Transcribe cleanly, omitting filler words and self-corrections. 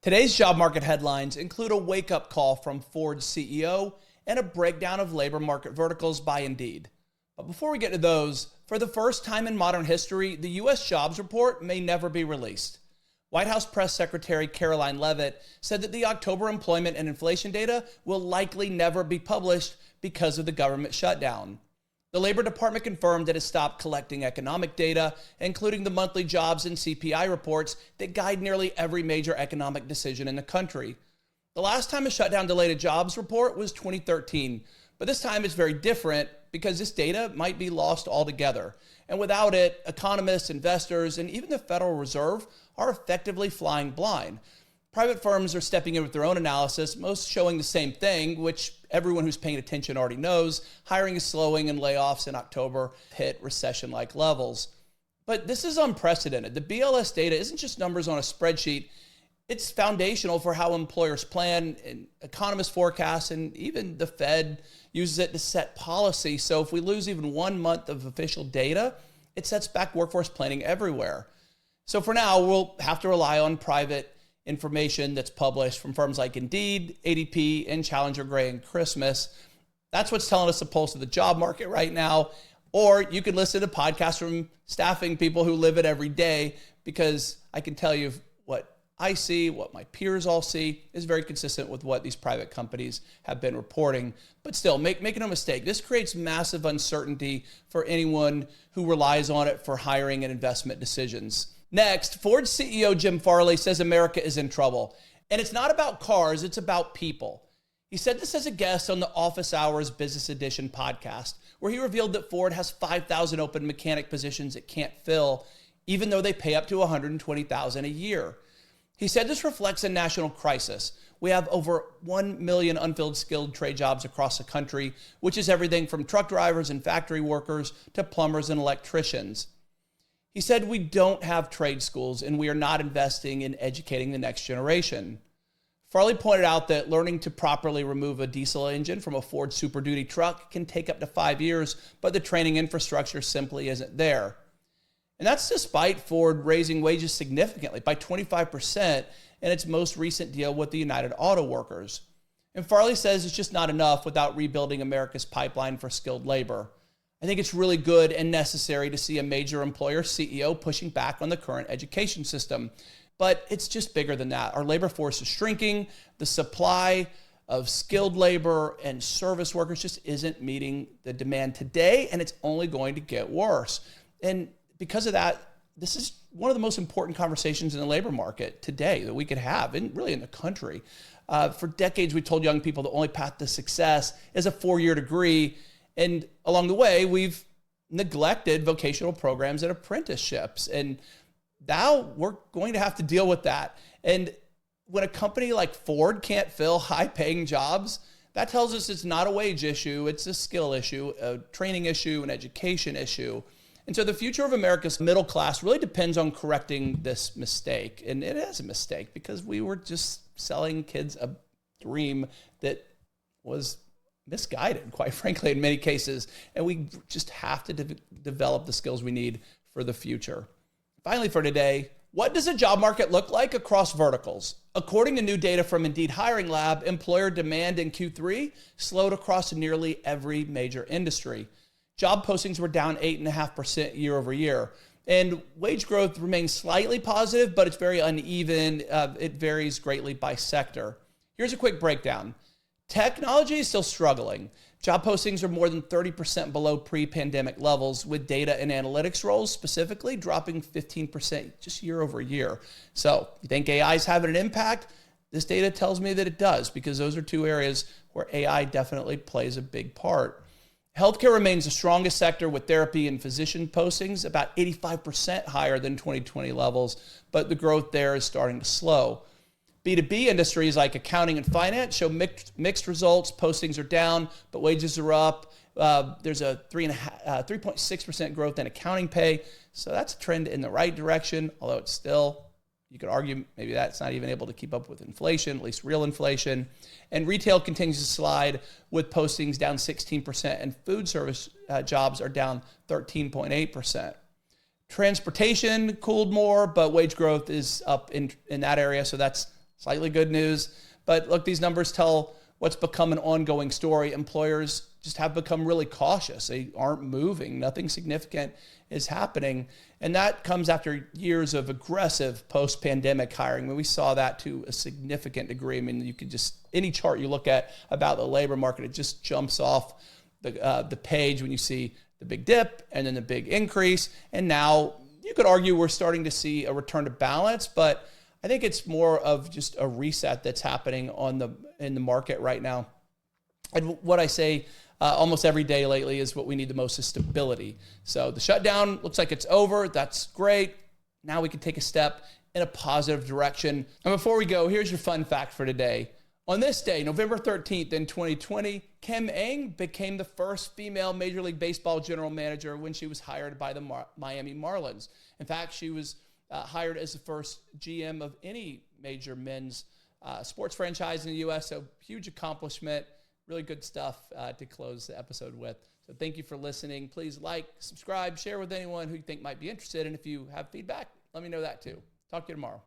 Today's job market headlines include a wake-up call from Ford's CEO and a breakdown of labor market verticals by Indeed. But before we get to those, for the first time in modern history, the U.S. jobs report may never be released. White House Press Secretary Caroline Leavitt said that the October employment and inflation data will likely never be published because of the government shutdown. The Labor Department confirmed that it stopped collecting economic data, including the monthly jobs and CPI reports that guide nearly every major economic decision in the country. The last time a shutdown delayed a jobs report was 2013, but this time it's very different because this data might be lost altogether. And without it, economists, investors, and even the Federal Reserve are effectively flying blind. Private firms are stepping in with their own analysis, most showing the same thing, which everyone who's paying attention already knows. Hiring is slowing and layoffs in October hit recession-like levels. But this is unprecedented. The BLS data isn't just numbers on a spreadsheet. It's foundational for how employers plan, and economists forecast, and even the Fed uses it to set policy. So if we lose even 1 month of official data, it sets back workforce planning everywhere. So for now, we'll have to rely on private information that's published from firms like Indeed, ADP, and Challenger Gray and Christmas. That's what's telling us the pulse of the job market right now. Or you can listen to podcasts from staffing people who live it every day, because I can tell you what I see, what my peers all see, is very consistent with what these private companies have been reporting. But still, make no mistake, this creates massive uncertainty for anyone who relies on it for hiring and investment decisions. Next, Ford's CEO Jim Farley says America is in trouble. And it's not about cars, it's about people. He said this as a guest on the Office Hours Business Edition podcast, where he revealed that Ford has 5,000 open mechanic positions it can't fill, even though they pay up to $120,000 a year. He said this reflects a national crisis. We have over 1 million unfilled skilled trade jobs across the country, which is everything from truck drivers and factory workers to plumbers and electricians. He said we don't have trade schools and we are not investing in educating the next generation. Farley pointed out that learning to properly remove a diesel engine from a Ford Super Duty truck can take up to 5 years, but the training infrastructure simply isn't there. And that's despite Ford raising wages significantly by 25% in its most recent deal with the United Auto Workers. And Farley says it's just not enough without rebuilding America's pipeline for skilled labor. I think it's really good and necessary to see a major employer CEO pushing back on the current education system. But it's just bigger than that. Our labor force is shrinking. The supply of skilled labor and service workers just isn't meeting the demand today, and it's only going to get worse. And because of that, this is one of the most important conversations in the labor market today that we could have, and really in the country. For decades, we told young people the only path to success is a 4-year degree. And along the way, we've neglected vocational programs and apprenticeships. And now we're going to have to deal with that. And when a company like Ford can't fill high-paying jobs, that tells us it's not a wage issue, it's a skill issue, a training issue, an education issue. And so the future of America's middle class really depends on correcting this mistake. And it is a mistake because we were just selling kids a dream that was misguided, quite frankly, in many cases. And we just have to develop the skills we need for the future. Finally, for today, what does a job market look like across verticals? According to new data from Indeed Hiring Lab, employer demand in Q3 slowed across nearly every major industry. Job postings were down 8.5% year over year. And wage growth remains slightly positive, but it's very uneven. It varies greatly by sector. Here's a quick breakdown. Technology is still struggling. Job postings are more than 30% below pre-pandemic levels, with data and analytics roles specifically dropping 15% just year over year. So you think AI is having an impact? This data tells me that it does, because those are two areas where AI definitely plays a big part. Healthcare remains the strongest sector, with therapy and physician postings about 85% higher than 2020 levels, but the growth there is starting to slow. B2B industries like accounting and finance show mixed results. Postings are down, but wages are up. There's a 3.6% growth in accounting pay. So that's a trend in the right direction, although it's still, you could argue maybe that's not even able to keep up with inflation, at least real inflation. And retail continues to slide, with postings down 16%, and food service jobs are down 13.8%. Transportation cooled more, but wage growth is up in that area, so that's slightly good news. But look, these numbers tell what's become an ongoing story. Employers just have become really cautious. They aren't moving. Nothing significant is happening. And that comes after years of aggressive post-pandemic hiring. I mean, we saw that to a significant degree. I mean, you could just, any chart you look at about the labor market, it just jumps off the page when you see the big dip and then the big increase. And now you could argue we're starting to see a return to balance, but I think it's more of just a reset that's happening in the market right now. And what I say almost every day lately is what we need the most is stability. So the shutdown looks like it's over. That's great. Now we can take a step in a positive direction. And before we go, here's your fun fact for today. On this day, November 13th in 2020, Kim Ng became the first female Major League Baseball general manager when she was hired by the Miami Marlins. In fact, she was hired as the first GM of any major men's sports franchise in the U.S., so huge accomplishment. Really good stuff to close the episode with. So thank you for listening. Please like, subscribe, share with anyone who you think might be interested. And if you have feedback, let me know that too. Talk to you tomorrow.